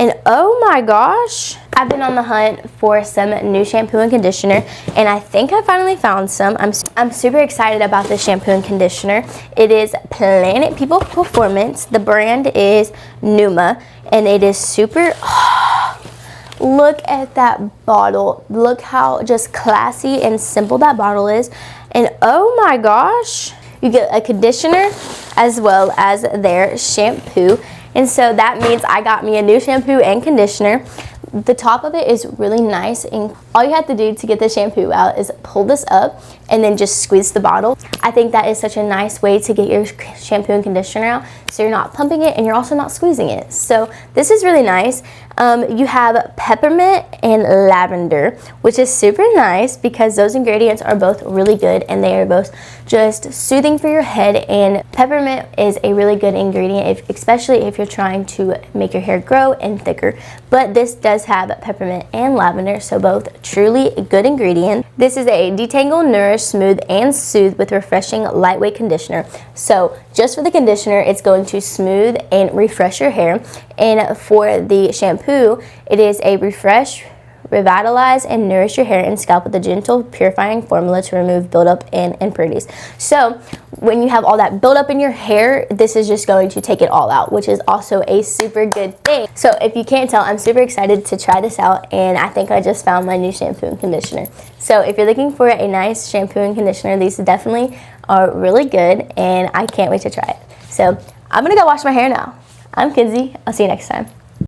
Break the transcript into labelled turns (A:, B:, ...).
A: And oh my gosh, I've been on the hunt for some new shampoo and conditioner, and I think I finally found some. I'm super excited about this shampoo and conditioner. It is Planet People Performance. The brand is NEUMA, and it is super... Look at that bottle. Look how just classy and simple that bottle is. And oh my gosh, you get a conditioner as well as their shampoo. And so that means I got me a new shampoo and conditioner. The top of it is really nice, and all you have to do to get the shampoo out is pull this up and then just squeeze the bottle. I think that is such a nice way to get your shampoo and conditioner out, so you're not pumping it and you're also not squeezing it. So this is really nice. You have peppermint and lavender, which is super nice because those ingredients are both really good and they are both just soothing for your head. And peppermint is a really good ingredient, especially if you're trying to make your hair grow and thicker. But this does have peppermint and lavender, so both truly good ingredients. This is a detangle, nourish, smooth, and soothe with refreshing lightweight conditioner. So just for the conditioner, it's going to smooth and refresh your hair. And for the shampoo, it is a refresh, revitalize, and nourish your hair and scalp with a gentle purifying formula to remove buildup and impurities. So when you have all that buildup in your hair, this is just going to take it all out, which is also a super good thing. So if you can't tell, I'm super excited to try this out, and I think I just found my new shampoo and conditioner. So if you're looking for a nice shampoo and conditioner, these definitely are really good, and I can't wait to try it. So I'm gonna go wash my hair now. I'm Kinsey. I'll see you next time.